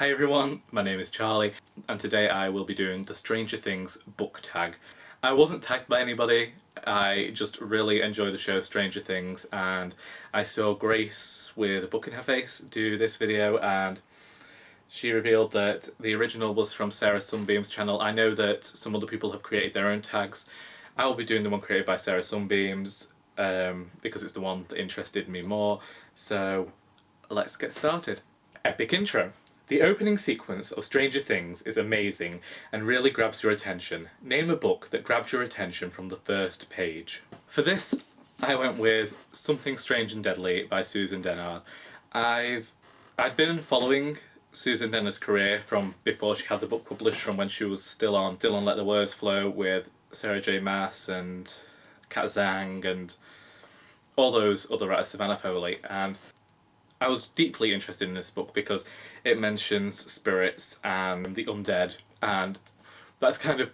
Hi everyone, my name is Charlie and today I will be doing the Stranger Things book tag. I wasn't tagged by anybody, I just really enjoy the show Stranger Things and I saw Grace with a book in her face do this video and she revealed that the original was from Sarah Sunbeam's channel. I know that some other people have created their own tags. I will be doing the one created by Sarah Sunbeam's because it's the one that interested me more. So let's get started. Epic intro. The opening sequence of Stranger Things is amazing and really grabs your attention. Name a book that grabbed your attention from the first page. For this, I went with Something Strange and Deadly by Susan Dennard. I'd been following Susan Dennard's career from before she had the book published, from when she was still on Let the Words Flow with Sarah J Maas and Kat Zhang and all those other writers, Savannah Foley, and I was deeply interested in this book because it mentions spirits and the undead, and that's kind of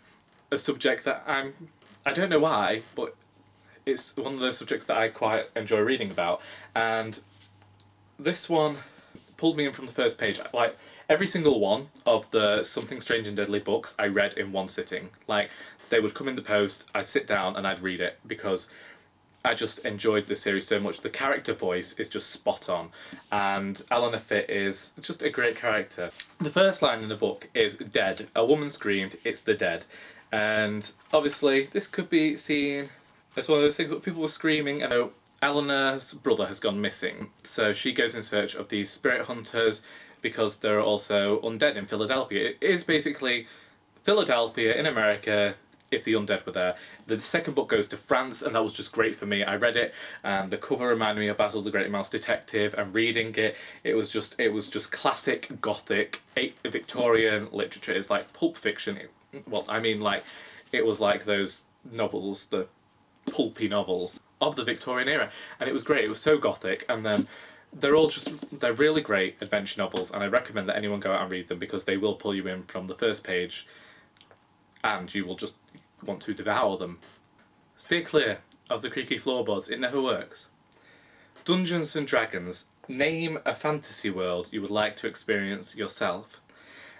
a subject that I don't know why, but it's one of those subjects that I quite enjoy reading about, and this one pulled me in from the first page. Like, every single one of the Something Strange and Deadly books I read in one sitting. Like, they would come in the post, I'd sit down and I'd read it because I just enjoyed the series so much. The character voice is just spot on, and Eleanor Fitt is just a great character. The first line in the book is "Dead. A woman screamed, it's the dead." And obviously this could be seen as one of those things where people were screaming, and Eleanor's brother has gone missing. So she goes in search of these spirit hunters because there are also undead in Philadelphia. It is basically Philadelphia in America if the undead were there. The second book goes to France, and that was just great for me. I read it and the cover reminded me of Basil the Great Mouse Detective, and reading it was just classic gothic Victorian literature. It's like pulp fiction. Well, I mean, like, it was like those novels, the pulpy novels of the Victorian era, and it was great. It was so gothic, and then they're really great adventure novels, and I recommend that anyone go out and read them because they will pull you in from the first page and you will just want to devour them. Stay clear of the creaky floorboards, it never works. Dungeons and Dragons. Name a fantasy world you would like to experience yourself.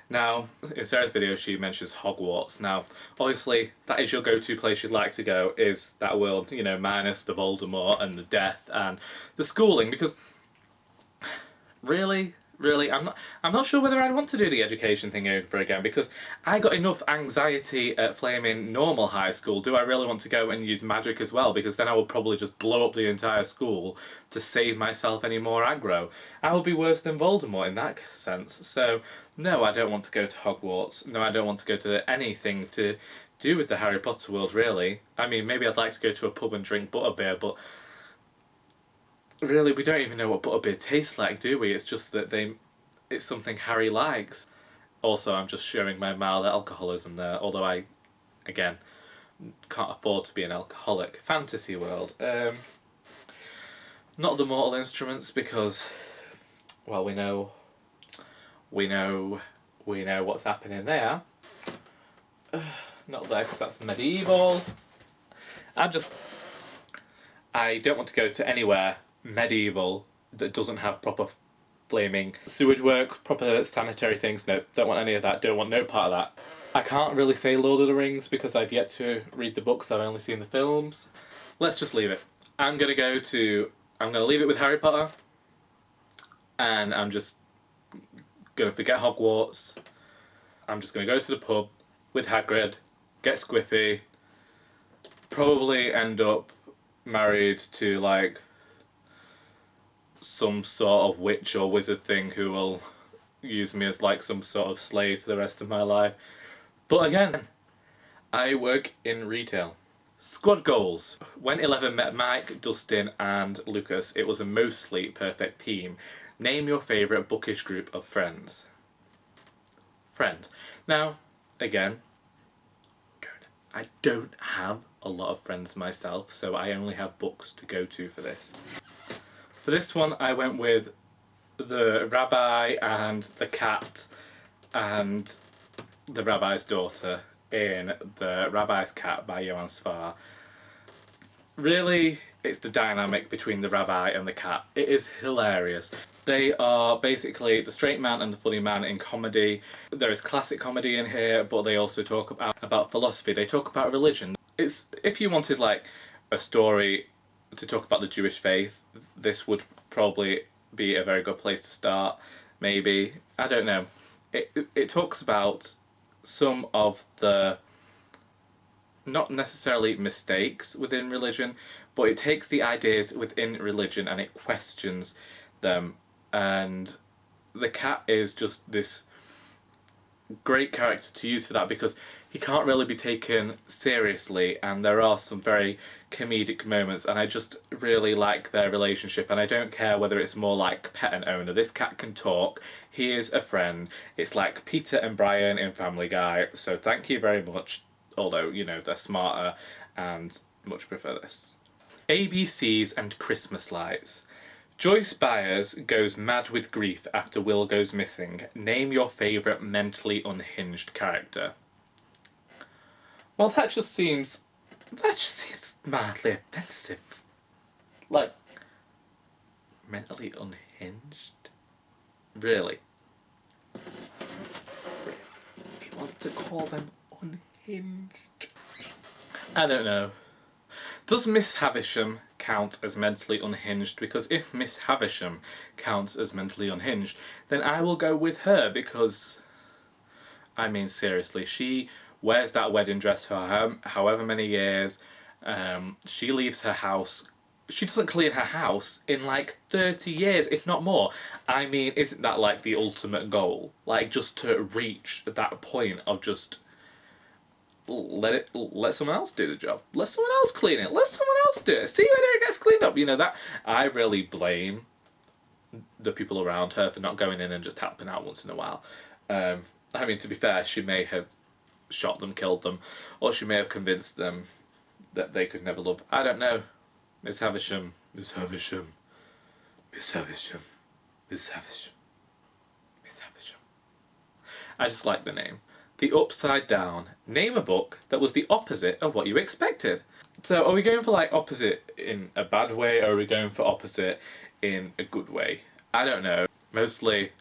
Now, in Sarah's video she mentions Hogwarts. Now, obviously that is your go-to place you'd like to go, is that world, you know, minus the Voldemort and the death and the schooling, because really, I'm not sure whether I'd want to do the education thing over again, because I got enough anxiety at flaming normal high school. Do I really want to go and use magic as well? Because then I would probably just blow up the entire school to save myself any more aggro. I would be worse than Voldemort in that sense. So no, I don't want to go to Hogwarts. No, I don't want to go to anything to do with the Harry Potter world, really. I mean, maybe I'd like to go to a pub and drink butterbeer, but really, we don't even know what butterbeer tastes like, do we? It's just that it's something Harry likes. Also, I'm just showing my mild alcoholism there, although I, again, can't afford to be an alcoholic. Fantasy world. Not the Mortal Instruments, because, well, we know what's happening there. Not there, because that's medieval. I don't want to go to anywhere medieval that doesn't have proper flaming sewage work, proper sanitary things. No, don't want any of that, don't want no part of that. I can't really say Lord of the Rings because I've yet to read the books, I've only seen the films. Let's just leave it. I'm gonna leave it with Harry Potter, and I'm just gonna forget Hogwarts. I'm just gonna go to the pub with Hagrid, get squiffy, probably end up married to, like, some sort of witch or wizard thing who will use me as like some sort of slave for the rest of my life. But again, I work in retail. Squad goals. When Eleven met Mike, Dustin and Lucas, it was a mostly perfect team. Name your favourite bookish group of friends. Friends. Now, again, I don't have a lot of friends myself, so I only have books to go to for this. For this one, I went with the rabbi and the cat and the rabbi's daughter in The Rabbi's Cat by Johann Sfar. Really, it's the dynamic between the rabbi and the cat. It is hilarious. They are basically the straight man and the funny man in comedy. There is classic comedy in here, but they also talk about philosophy. They talk about religion. It's, if you wanted like a story to talk about the Jewish faith, this would probably be a very good place to start. Maybe, I don't know. It talks about some of the, not necessarily mistakes within religion, but it takes the ideas within religion and it questions them. And the cat is just this great character to use for that, because he can't really be taken seriously, and there are some very comedic moments, and I just really like their relationship, and I don't care whether it's more like pet and owner. This cat can talk, he is a friend. It's like Peter and Brian in Family Guy, so thank you very much, although, you know, they're smarter and much prefer this. ABCs and Christmas lights. Joyce Byers goes mad with grief after Will goes missing. Name your favourite mentally unhinged character. Well, that just seems mildly offensive. Like, mentally unhinged? Really? You want to call them unhinged? I don't know. Does Miss Havisham count as mentally unhinged? Because if Miss Havisham counts as mentally unhinged, then I will go with her, because, I mean, seriously, she wears that wedding dress for however many years. She leaves her house. She doesn't clean her house in like 30 years, if not more. I mean, isn't that like the ultimate goal? Like, just to reach that point of just let someone else do the job. Let someone else clean it. Let someone else do it. See whether it gets cleaned up. You know, that I really blame the people around her for not going in and just helping out once in a while. I mean, to be fair, she may have shot them, killed them, or she may have convinced them that they could never love. I don't know. Miss Havisham. Miss Havisham. Miss Havisham. Miss Havisham. Miss Havisham. I just like the name. The Upside Down. Name a book that was the opposite of what you expected. So are we going for like opposite in a bad way, or are we going for opposite in a good way? I don't know. Mostly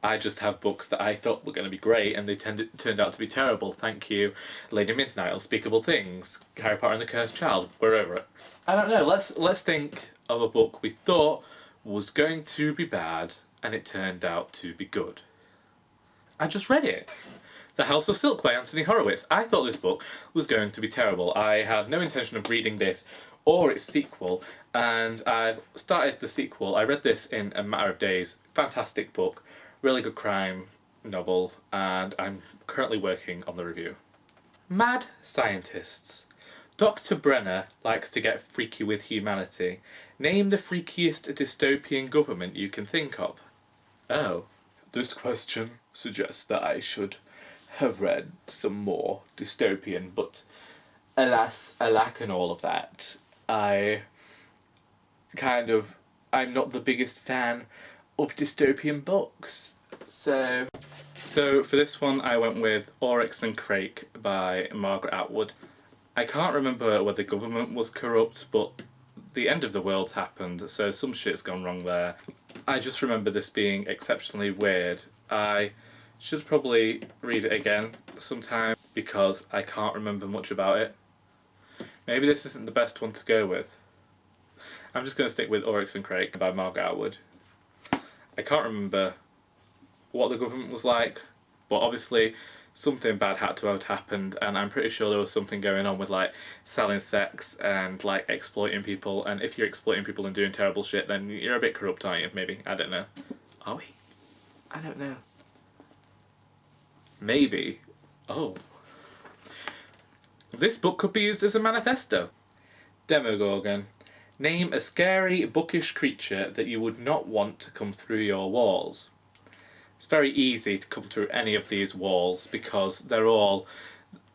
I just have books that I thought were going to be great and they turned out to be terrible. Thank you. Lady Midnight, Unspeakable Things, Harry Potter and the Cursed Child. We're over it. I don't know. Let's think of a book we thought was going to be bad and it turned out to be good. I just read it. The House of Silk by Anthony Horowitz. I thought this book was going to be terrible. I had no intention of reading this or its sequel, and I've started the sequel. I read this in a matter of days. Fantastic book. Really good crime novel, and I'm currently working on the review. Mad Scientists. Dr. Brenner likes to get freaky with humanity. Name the freakiest dystopian government you can think of. Oh. This question suggests that I should have read some more dystopian, but alas, alack and all of that. I'm not the biggest fan of dystopian books. So for this one I went with Oryx and Crake by Margaret Atwood. I can't remember whether the government was corrupt, but the end of the world's happened, so some shit's gone wrong there. I just remember this being exceptionally weird. I should probably read it again sometime because I can't remember much about it. Maybe this isn't the best one to go with. I'm just going to stick with Oryx and Crake by Margaret Atwood. I can't remember what the government was like, but obviously something bad had to have happened, and I'm pretty sure there was something going on with like selling sex and like exploiting people, and if you're exploiting people and doing terrible shit, then you're a bit corrupt, aren't you? Maybe. I don't know. Are we? I don't know. Maybe. Oh. This book could be used as a manifesto. Demogorgon. Name a scary, bookish creature that you would not want to come through your walls. It's very easy to come through any of these walls because they're all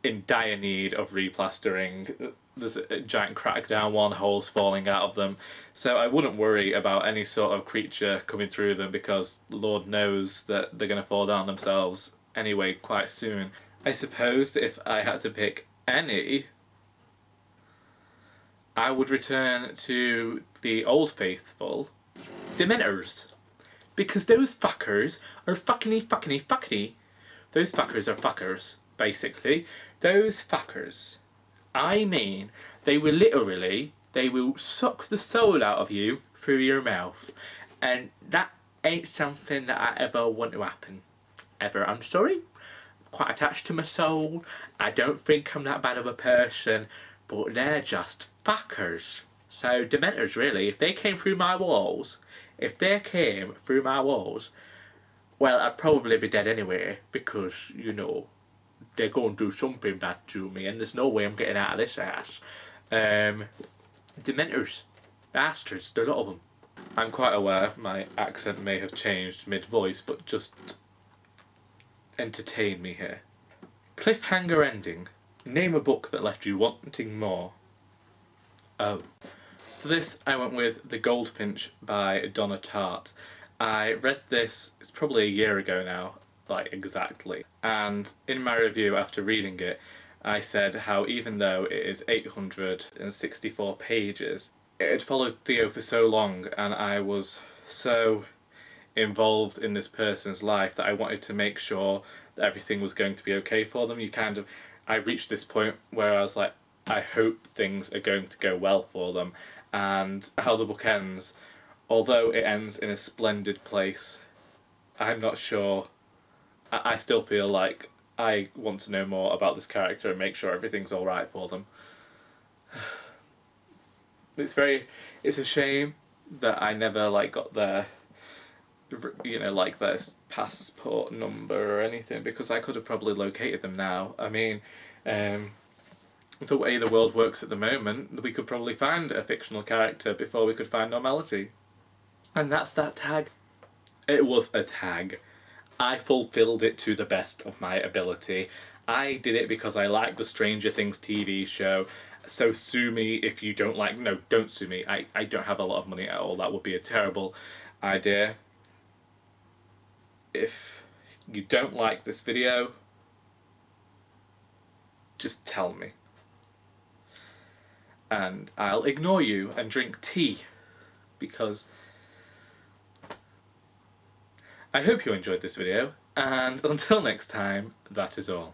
in dire need of replastering. There's a giant crack down one, holes falling out of them. So I wouldn't worry about any sort of creature coming through them because Lord knows that they're going to fall down themselves anyway quite soon. I suppose if I had to pick any, I would return to the old faithful, Dementors. Because those fuckers are fuckity. Those fuckers are fuckers, basically. Those fuckers. I mean, they will suck the soul out of you through your mouth. And that ain't something that I ever want to happen. Ever. I'm sorry. Quite attached to my soul. I don't think I'm that bad of a person. But they're just fuckers. So, Dementors, really, if they came through my walls, well, I'd probably be dead anyway, because, you know, they're going to do something bad to me, and there's no way I'm getting out of this ass. Dementors. Bastards. There are a lot of them. I'm quite aware my accent may have changed mid-voice, but just entertain me here. Cliffhanger ending. Name a book that left you wanting more. Oh. For this, I went with The Goldfinch by Donna Tartt. I read this, it's probably a year ago now, like exactly. And in my review after reading it, I said how even though it is 864 pages, it had followed Theo for so long, and I was so involved in this person's life that I wanted to make sure that everything was going to be okay for them. I reached this point where I was like, I hope things are going to go well for them. And how the book ends, although it ends in a splendid place, I'm not sure. I still feel like I want to know more about this character and make sure everything's alright for them. It's a shame that I never got their, their passport number or anything, because I could have probably located them now. I mean, the way the world works at the moment, we could probably find a fictional character before we could find normality. And that's that tag. It was a tag. I fulfilled it to the best of my ability. I did it because I like the Stranger Things TV show. So sue me if you don't like... No, don't sue me. I don't have a lot of money at all. That would be a terrible idea. If you don't like this video, just tell me. And I'll ignore you and drink tea, because I hope you enjoyed this video, and until next time, that is all.